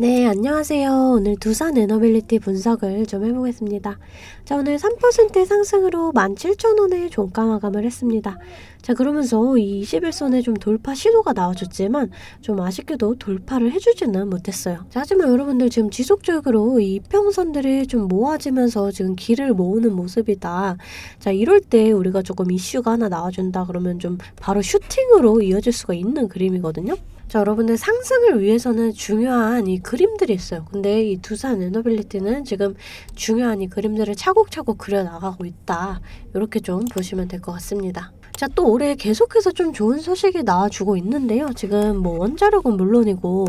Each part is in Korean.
네, 안녕하세요. 오늘 두산 에너빌리티 분석을 좀 해보겠습니다. 자, 오늘 3% 상승으로 17,000원에 종가 마감을 했습니다. 자, 그러면서 이 21선에 좀 돌파 시도가 나와줬지만 좀 아쉽게도 돌파를 해주지는 못했어요. 자, 하지만 여러분들 지금 지속적으로 이 이평선들이 좀 모아지면서 지금 길을 모으는 모습이다. 자, 이럴 때 우리가 조금 이슈가 하나 나와준다 그러면 좀 바로 슈팅으로 이어질 수가 있는 그림이거든요. 자, 여러분들 상승을 위해서는 중요한 이 그림들이 있어요. 근데 이 두산 에너빌리티는 지금 중요한 이 그림들을 차곡차곡 그려나가고 있다. 이렇게 좀 보시면 될 것 같습니다. 자, 또 올해 계속해서 좀 좋은 소식이 나와주고 있는데요. 지금 뭐 원자력은 물론이고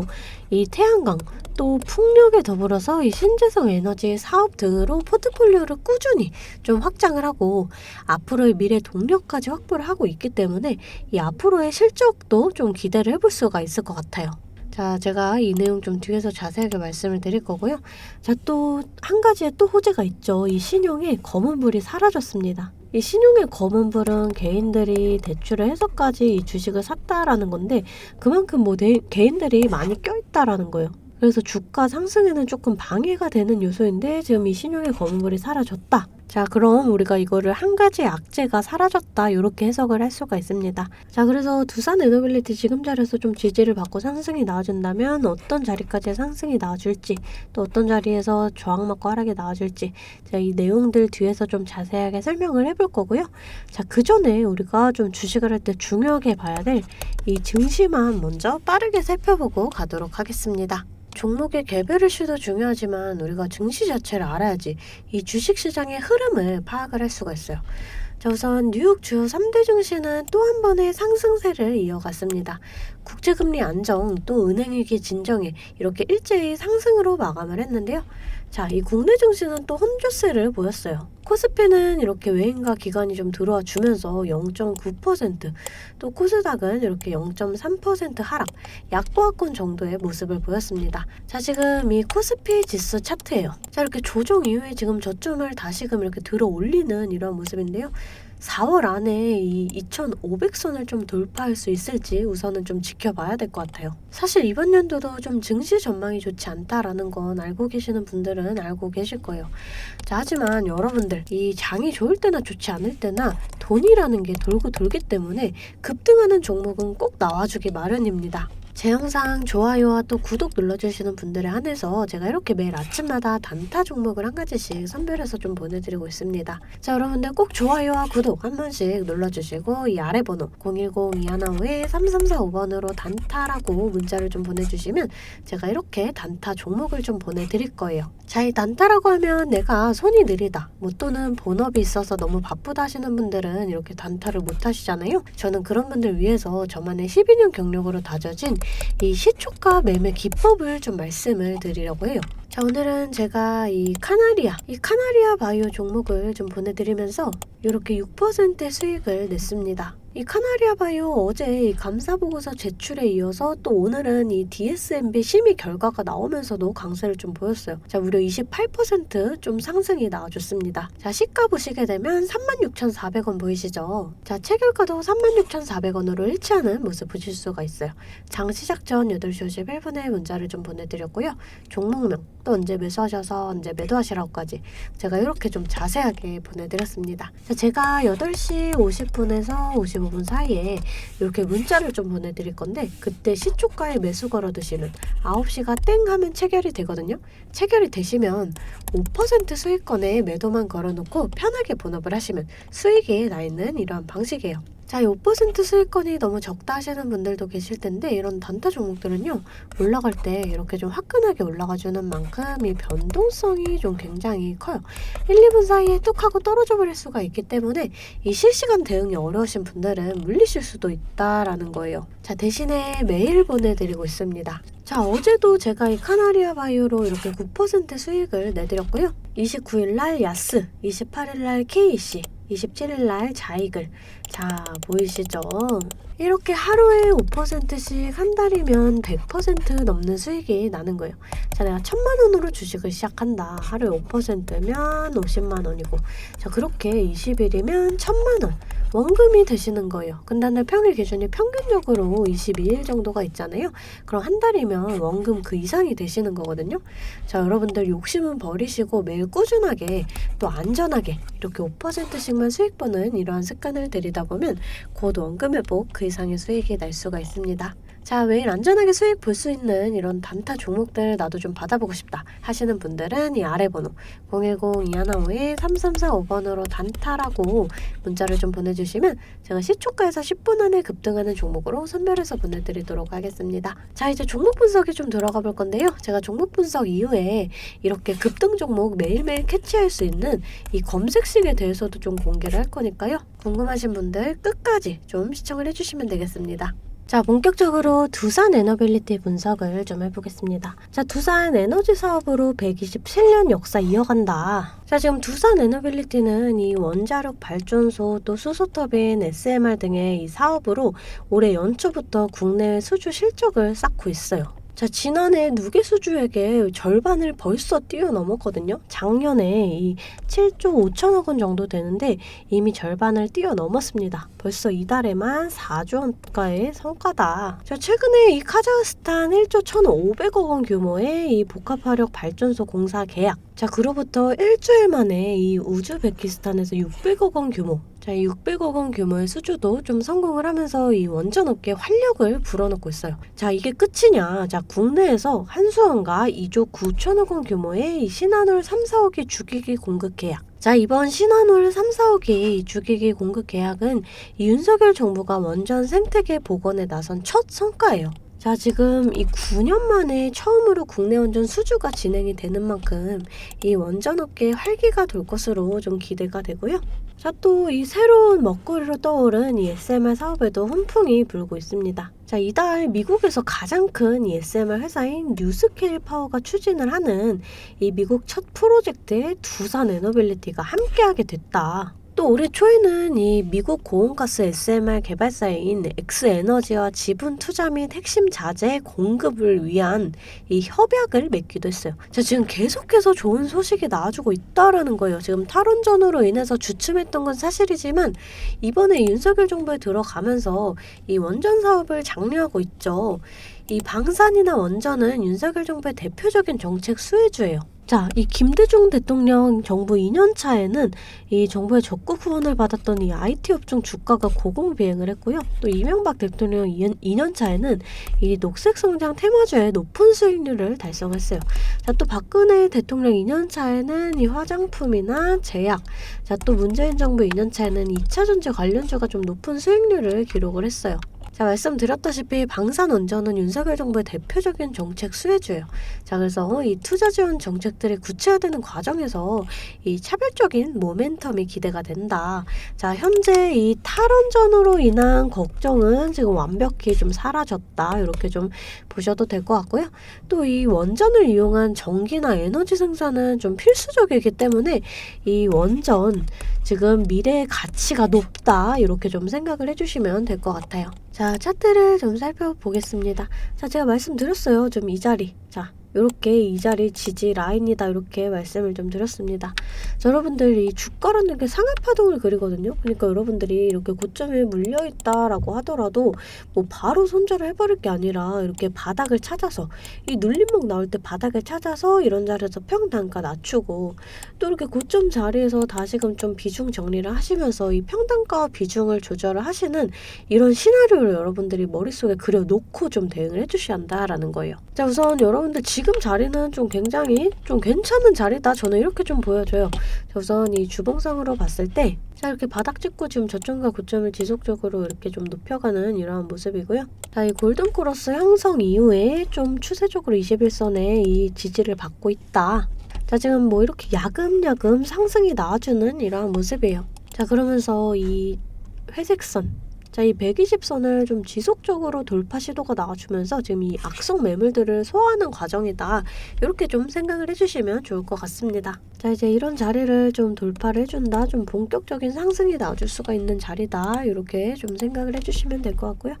이 태양광 또 풍력에 더불어서 이 신재생 에너지 사업 등으로 포트폴리오를 꾸준히 좀 확장을 하고 앞으로의 미래 동력까지 확보를 하고 있기 때문에 이 앞으로의 실적도 좀 기대를 해볼 수가 있을 것 같아요. 자, 제가 이 내용 좀 뒤에서 자세하게 말씀을 드릴 거고요. 자, 또 한 가지의 또 호재가 있죠. 이 신용의 검은불이 사라졌습니다. 이 신용의 검은불은 개인들이 대출을 해서까지 이 주식을 샀다라는 건데 그만큼 뭐 개인들이 많이 껴있다라는 거예요. 그래서 주가 상승에는 조금 방해가 되는 요소인데 지금 이 신용의 검은불이 사라졌다. 자, 그럼 우리가 이거를 한 가지 악재가 사라졌다 이렇게 해석을 할 수가 있습니다. 자, 그래서 두산 에너빌리티 지금 자리에서 좀 지지를 받고 상승이 나와준다면 어떤 자리까지 상승이 나와줄지 또 어떤 자리에서 저항 맞고 하락이 나와줄지 자, 이 내용들 뒤에서 좀 자세하게 설명을 해볼 거고요. 자, 그 전에 우리가 좀 주식을 할 때 중요하게 봐야 될 이 증시만 먼저 빠르게 살펴보고 가도록 하겠습니다. 종목의 개별 이슈도 중요하지만 우리가 증시 자체를 알아야지 이 주식시장의 흐름을 파악을 할 수가 있어요. 자, 우선 뉴욕 주요 3대 증시는 또 한 번의 상승세를 이어갔습니다. 국제금리 안정 또 은행위기 진정에 이렇게 일제히 상승으로 마감을 했는데요. 자, 이 국내 증시는 또 혼조세를 보였어요. 코스피는 이렇게 외인과 기관이 좀 들어와 주면서 0.9%, 또 코스닥은 이렇게 0.3% 하락, 약보합권 정도의 모습을 보였습니다. 자, 지금 이 코스피 지수 차트예요. 자, 이렇게 조정 이후에 지금 저점을 다시금 이렇게 들어 올리는 이런 모습인데요. 4월 안에 이 2,500선을 좀 돌파할 수 있을지 우선은 좀 지켜봐야 될 것 같아요. 사실 이번 연도도 좀 증시 전망이 좋지 않다라는 건 알고 계시는 분들은 알고 계실 거예요. 자, 하지만 여러분들 이 장이 좋을 때나 좋지 않을 때나 돈이라는 게 돌고 돌기 때문에 급등하는 종목은 꼭 나와주기 마련입니다. 제 영상 좋아요와 또 구독 눌러주시는 분들에 한해서 제가 이렇게 매일 아침마다 단타 종목을 한 가지씩 선별해서 좀 보내드리고 있습니다. 자, 여러분들 꼭 좋아요와 구독 한 번씩 눌러주시고 이 아래 번호 010-215-3345번으로 단타라고 문자를 좀 보내주시면 제가 이렇게 단타 종목을 좀 보내드릴 거예요. 자, 이 단타라고 하면 내가 손이 느리다 뭐 또는 본업이 있어서 너무 바쁘다 하시는 분들은 이렇게 단타를 못 하시잖아요. 저는 그런 분들 위해서 저만의 12년 경력으로 다져진 이 시초가 매매 기법을 좀 말씀을 드리려고 해요. 자, 오늘은 제가 이 카나리아 바이오 종목을 좀 보내드리면서 이렇게 6% 수익을 냈습니다. 이 카나리아 바이오 어제 이 감사보고서 제출에 이어서 또 오늘은 이 DSMB 심의 결과가 나오면서도 강세를 좀 보였어요. 자, 무려 28% 상승이 나와줬습니다. 자, 시가 보시게 되면 36,400원 보이시죠? 자, 체결가도 36,400원으로 일치하는 모습 보실 수가 있어요. 장 시작 전 8시 51분에 문자를 좀 보내드렸고요. 종목명 또 언제 매수하셔서 언제 매도하시라고까지 제가 이렇게 좀 자세하게 보내드렸습니다. 자, 제가 8시 50분에서 55분 사이에 이렇게 문자를 좀 보내드릴 건데 그때 시초가에 매수 걸어두시는 9시가 땡 하면 체결이 되거든요. 체결이 되시면 5% 수익권에 매도만 걸어놓고 편하게 본업을 하시면 수익이 나 있는 이러한 방식이에요. 자, 이 5% 수익권이 너무 적다 하시는 분들도 계실 텐데 이런 단타 종목들은요 올라갈 때 이렇게 좀 화끈하게 올라가주는 만큼 이 변동성이 좀 굉장히 커요. 1, 2분 사이에 뚝 하고 떨어져 버릴 수가 있기 때문에 이 실시간 대응이 어려우신 분들은 물리실 수도 있다라는 거예요. 자, 대신에 매일 보내드리고 있습니다. 자, 어제도 제가 이 카나리아 바이오로 이렇게 9% 수익을 내드렸고요. 29일날 야스, 28일날 KC, 27일날 자이글. 자, 보이시죠? 이렇게 하루에 5%씩 한 달이면 100% 넘는 수익이 나는 거예요. 자, 내가 1,000만원으로 주식을 시작한다. 하루에 5%면 50만원이고 자, 그렇게 20일이면 1,000만원 원금이 되시는 거예요. 근데 한 달 평일 기준이 평균적으로 22일 정도가 있잖아요. 그럼 한 달이면 원금 그 이상이 되시는 거거든요. 자, 여러분들 욕심은 버리시고 매일 꾸준하게 또 안전하게 이렇게 5%씩만 수익 보는 이러한 습관을 들이다 보면 곧 원금 회복 그 이상의 수익이 날 수가 있습니다. 자, 매일 안전하게 수익 볼 수 있는 이런 단타 종목들 나도 좀 받아보고 싶다 하시는 분들은 이 아래 번호 010-2152-3345번으로 단타라고 문자를 좀 보내주시면 제가 시초가에서 10분 안에 급등하는 종목으로 선별해서 보내드리도록 하겠습니다. 자, 이제 종목 분석이 좀 들어가 볼 건데요. 제가 종목 분석 이후에 이렇게 급등 종목 매일매일 캐치할 수 있는 이 검색식에 대해서도 좀 공개를 할 거니까요. 궁금하신 분들 끝까지 좀 시청을 해주시면 되겠습니다. 자, 본격적으로 두산 에너빌리티 분석을 좀 해보겠습니다. 자, 두산 에너지 사업으로 127년 역사 이어간다. 자, 지금 두산 에너빌리티는 이 원자력 발전소 또 수소터빈, SMR 등의 이 사업으로 올해 연초부터 국내외 수주 실적을 쌓고 있어요. 자, 지난해 누계 수주액의 절반을 벌써 뛰어넘었거든요. 작년에 이 7조 5천억 원 정도 되는데 이미 절반을 뛰어넘었습니다. 벌써 이달에만 4조 원가의 성과다. 자, 최근에 이 카자흐스탄 1조 1,500억 원 규모의 이 복합화력 발전소 공사 계약. 자, 그로부터 일주일 만에 이 우즈베키스탄에서 600억 원 규모. 자, 600억 원 규모의 수주도 좀 성공을 하면서 이 원전업계에 활력을 불어넣고 있어요. 자, 이게 끝이냐? 자, 국내에서 한수원과 2조 9천억 원 규모의 이 신한울 3, 4호기 주기기 공급 계약. 자, 이번 신한울 3, 4호기 주기기 공급 계약은 이 윤석열 정부가 원전 생태계 복원에 나선 첫 성과예요. 자, 지금 이 9년 만에 처음으로 국내 원전 수주가 진행이 되는 만큼 이 원전업계에 활기가 돌 것으로 좀 기대가 되고요. 자, 또 이 새로운 먹거리로 떠오른 이 SMR 사업에도 훈풍이 불고 있습니다. 자, 이달 미국에서 가장 큰 이 SMR 회사인 뉴스케일 파워가 추진을 하는 이 미국 첫 프로젝트에 두산 에너빌리티가 함께하게 됐다. 또 올해 초에는 이 미국 고온가스 SMR 개발사인 엑스에너지와 지분 투자 및 핵심 자재 공급을 위한 이 협약을 맺기도 했어요. 자, 지금 계속해서 좋은 소식이 나와주고 있다라는 거예요. 지금 탈원전으로 인해서 주춤했던 건 사실이지만 이번에 윤석열 정부에 들어가면서 이 원전 사업을 장려하고 있죠. 이 방산이나 원전은 윤석열 정부의 대표적인 정책 수혜주예요. 자, 이 김대중 대통령 정부 2년 차에는 이 정부의 적극 후원을 받았던 이 IT 업종 주가가 고공비행을 했고요. 또 이명박 대통령 2년 차에는 이 녹색 성장 테마주의 높은 수익률을 달성했어요. 자, 또 박근혜 대통령 2년 차에는 이 화장품이나 제약, 자, 또 문재인 정부 2년 차에는 2차 전지 관련주가 좀 높은 수익률을 기록을 했어요. 자, 말씀드렸다시피 방산원전은 윤석열 정부의 대표적인 정책 수혜주예요. 자, 그래서 이 투자 지원 정책들이 구체화되는 과정에서 이 차별적인 모멘텀이 기대가 된다. 자, 현재 이 탈원전으로 인한 걱정은 지금 완벽히 좀 사라졌다. 이렇게 좀 보셔도 될 것 같고요. 또 이 원전을 이용한 전기나 에너지 생산은 좀 필수적이기 때문에 이 원전 지금 미래의 가치가 높다. 이렇게 좀 생각을 해주시면 될 것 같아요. 자, 차트를 좀 살펴보겠습니다. 자, 제가 말씀드렸어요. 좀 이 자리. 자, 이렇게 이 자리 지지 라인이다 이렇게 말씀을 좀 드렸습니다. 자, 여러분들이 주가라는 게 상하파동을 그리거든요. 그러니까 여러분들이 이렇게 고점에 물려있다라고 하더라도 뭐 바로 손절을 해버릴 게 아니라 이렇게 바닥을 찾아서 이 눌림목 나올 때 바닥을 찾아서 이런 자리에서 평단가 낮추고 또 이렇게 고점 자리에서 다시금 좀 비중 정리를 하시면서 이 평단가와 비중을 조절을 하시는 이런 시나리오를 여러분들이 머릿속에 그려놓고 좀 대응을 해주셔야 한다라는 거예요. 자, 우선 여러분들 지금 자리는 좀 굉장히 좀 괜찮은 자리다. 저는 이렇게 좀 보여져요. 자, 우선 이 주봉상으로 봤을 때 자, 이렇게 바닥 찍고 지금 저점과 고점을 지속적으로 이렇게 좀 높여가는 이러한 모습이고요. 자, 이 골든크로스 형성 이후에 좀 추세적으로 21선에 이 지지를 받고 있다. 자, 지금 뭐 이렇게 야금야금 상승이 나와주는 이러한 모습이에요. 자, 그러면서 이 회색선 자, 이 120선을 좀 지속적으로 돌파 시도가 나와주면서 지금 이 악성 매물들을 소화하는 과정이다. 이렇게 좀 생각을 해주시면 좋을 것 같습니다. 자, 이제 이런 자리를 좀 돌파를 해준다. 좀 본격적인 상승이 나와줄 수가 있는 자리다. 이렇게 좀 생각을 해주시면 될 것 같고요.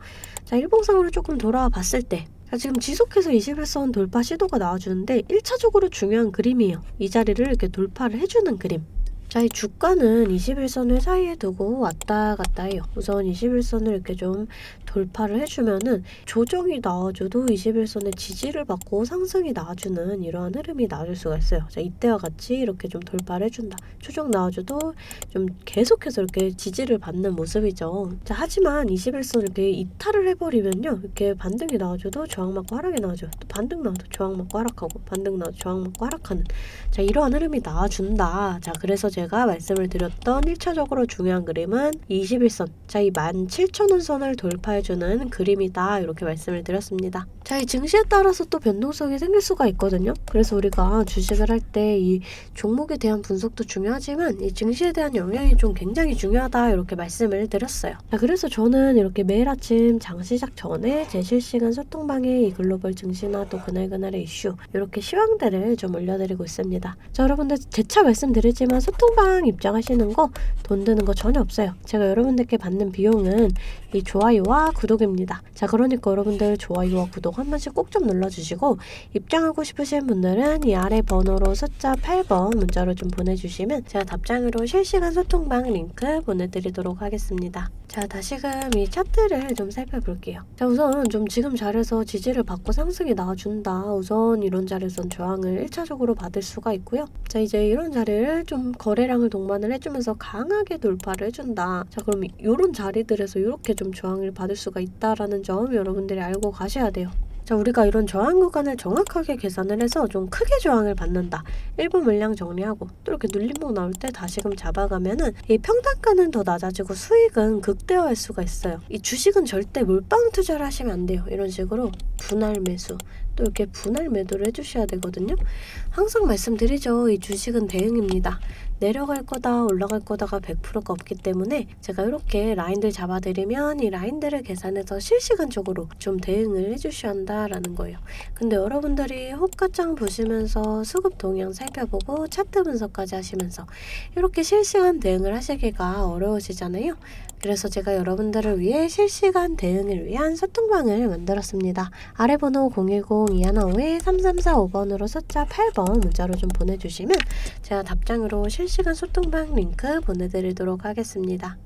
자, 일봉상으로 조금 돌아와 봤을 때 자, 지금 지속해서 21선 돌파 시도가 나와주는데 1차적으로 중요한 그림이에요. 이 자리를 이렇게 돌파를 해주는 그림. 자, 이 주가는 21선을 사이에 두고 왔다 갔다 해요. 우선 21선을 이렇게 좀 돌파를 해주면은 조정이 나와줘도 21선의 지지를 받고 상승이 나와주는 이러한 흐름이 나와줄 수가 있어요. 자, 이때와 같이 이렇게 좀 돌파를 해준다. 조정 나와줘도 좀 계속해서 이렇게 지지를 받는 모습이죠. 자, 하지만 21선 이렇게 이탈을 해버리면요. 이렇게 반등이 나와줘도 저항 맞고 하락이 나와줘요. 또 반등 나와도 저항 맞고 하락하고 반등 나와도 저항 맞고 하락하는 자, 이러한 흐름이 나와준다. 자, 그래서 제가 말씀을 드렸던 1차적으로 중요한 그림은 21선. 자, 이 17,000원 선을 돌파해주는 그림이다. 이렇게 말씀을 드렸습니다. 자, 이 증시에 따라서 또 변동성이 생길 수가 있거든요. 그래서 우리가 주식을 할 때 이 종목에 대한 분석도 중요하지만 이 증시에 대한 영향이 좀 굉장히 중요하다. 이렇게 말씀을 드렸어요. 자, 그래서 저는 이렇게 매일 아침 장 시작 전에 제 실시간 소통방에 이 글로벌 증시나 또 그날그날의 이슈 이렇게 시황들을 좀 올려드리고 있습니다. 자, 여러분들 재차 말씀드리지만 소통방 입장하시는 거 돈 드는 거 전혀 없어요. 제가 여러분들께 받는 비용은 이 좋아요와 구독입니다. 자, 그러니까 여러분들 좋아요와 구독 한 번씩 꼭 좀 눌러주시고 입장하고 싶으신 분들은 이 아래 번호로 숫자 8번 문자로 좀 보내주시면 제가 답장으로 실시간 소통방 링크 보내드리도록 하겠습니다. 자, 다시금 이 차트를 좀 살펴볼게요. 자, 우선 좀 지금 자리에서 지지를 받고 상승이 나와준다. 우선 이런 자리에선 저항을 1차적으로 받을 수가 있고요. 자, 이제 이런 자리를 좀 거래량을 동반을 해주면서 강하게 돌파를 해준다. 자, 그럼 이런 자리들에서 이렇게 좀 저항을 받을 수가 있다라는 점 여러분들이 알고 가셔야 돼요. 자, 우리가 이런 저항 구간을 정확하게 계산을 해서 좀 크게 저항을 받는다. 일부 물량 정리하고 또 이렇게 눌림목 나올 때 다시금 잡아가면은 이 평단가는 더 낮아지고 수익은 극대화할 수가 있어요. 이 주식은 절대 몰빵 투자를 하시면 안 돼요. 이런 식으로 분할 매수 또 이렇게 분할 매도를 해주셔야 되거든요. 항상 말씀드리죠. 이 주식은 대응입니다. 내려갈 거다 올라갈 거다가 100%가 없기 때문에 제가 이렇게 라인들 잡아드리면 이 라인들을 계산해서 실시간적으로 좀 대응을 해주셔야 한다라는 거예요. 근데 여러분들이 호가장 보시면서 수급 동향 살펴보고 차트 분석까지 하시면서 이렇게 실시간 대응을 하시기가 어려우시잖아요. 그래서 제가 여러분들을 위해 실시간 대응을 위한 소통방을 만들었습니다. 아래 번호 010-215-3345번으로 숫자 8번 문자로 좀 보내주시면 제가 답장으로 실시간 소통방 링크 보내드리도록 하겠습니다.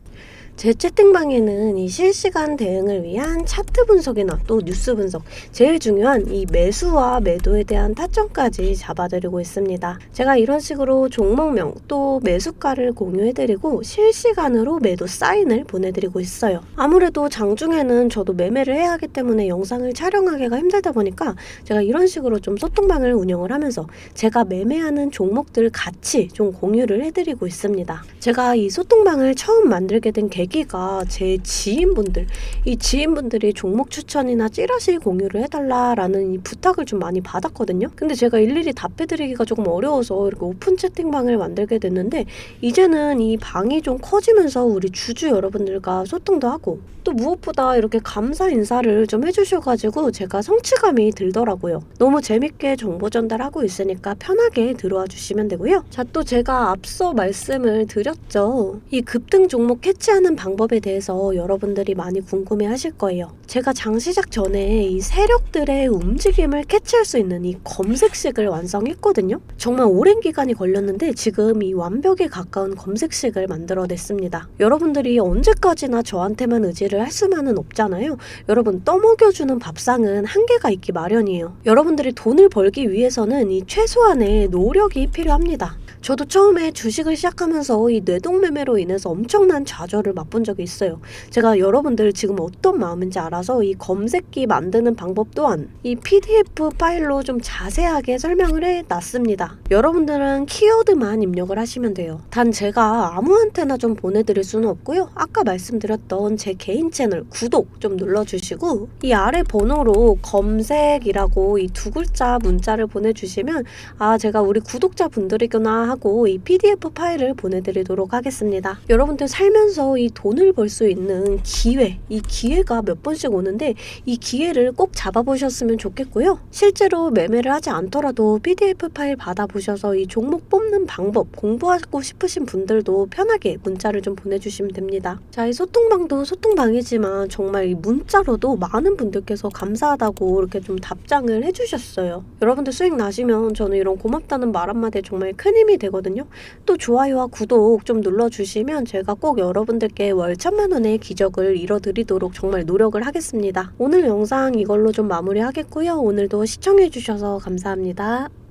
제 채팅방에는 이 실시간 대응을 위한 차트 분석이나 또 뉴스 분석, 제일 중요한 이 매수와 매도에 대한 타점까지 잡아드리고 있습니다. 제가 이런 식으로 종목명 또 매수가를 공유해드리고 실시간으로 매도 사인을 보내드리고 있어요. 아무래도 장중에는 저도 매매를 해야 하기 때문에 영상을 촬영하기가 힘들다 보니까 제가 이런 식으로 좀 소통방을 운영을 하면서 제가 매매하는 종목들 같이 좀 공유를 해드리고 있습니다. 제가 이 소통방을 처음 만들게 된 계기가 제 지인분들, 이 지인분들이 종목 추천이나 찌라시 공유를 해달라라는 이 부탁을 좀 많이 받았거든요. 근데 제가 일일이 답해드리기가 조금 어려워서 이렇게 오픈 채팅방을 만들게 됐는데 이제는 이 방이 좀 커지면서 우리 주주 여러분들과 소통도 하고 또 무엇보다 이렇게 감사 인사를 좀 해주셔가지고 제가 성취감이 들더라고요. 너무 재밌게 정보 전달하고 있으니까 편하게 들어와 주시면 되고요. 자, 또 제가 앞서 말씀을 드렸죠. 이 급등 종목 캐치하는 방법에 대해서 여러분들이 많이 궁금해 하실 거예요. 제가 장 시작 전에 이 세력들의 움직임을 캐치할 수 있는 이 검색식을 완성했거든요. 정말 오랜 기간이 걸렸는데 지금 이 완벽에 가까운 검색식을 만들어냈습니다. 여러분들이 언제까지나 저한테만 의지를 할 수만은 없잖아요. 여러분, 떠먹여주는 밥상은 한계가 있기 마련이에요. 여러분들이 돈을 벌기 위해서는 이 최소한의 노력이 필요합니다. 저도 처음에 주식을 시작하면서 이 뇌동매매로 인해서 엄청난 좌절을 맛본 적이 있어요. 제가 여러분들 지금 어떤 마음인지 알아서 이 검색기 만드는 방법 또한 이 PDF 파일로 좀 자세하게 설명을 해놨습니다. 여러분들은 키워드만 입력을 하시면 돼요. 단 제가 아무한테나 좀 보내드릴 수는 없고요. 아까 말씀드렸던 제 개인 채널 구독 좀 눌러주시고 이 아래 번호로 검색이라고 이 두 글자 문자를 보내주시면 아, 제가 우리 구독자분들이구나 하고 이 PDF 파일을 보내드리도록 하겠습니다. 여러분들 살면서 이 돈을 벌 수 있는 기회, 이 기회가 몇 번씩 오는데 이 기회를 꼭 잡아보셨으면 좋겠고요. 실제로 매매를 하지 않더라도 PDF 파일 받아보셔서 이 종목 뽑는 방법 공부하고 싶으신 분들도 편하게 문자를 좀 보내주시면 됩니다. 자, 이 소통방도 소통방이지만 정말 이 문자로도 많은 분들께서 감사하다고 이렇게 좀 답장을 해주셨어요. 여러분들 수익 나시면 저는 이런 고맙다는 말 한마디에 정말 큰 힘이 되거든요. 또 좋아요와 구독 좀 눌러주시면 제가 꼭 여러분들께 월 1000만 원의 기적을 이뤄드리도록 정말 노력을 하겠습니다. 오늘 영상 이걸로 좀 마무리하겠고요. 오늘도 시청해주셔서 감사합니다.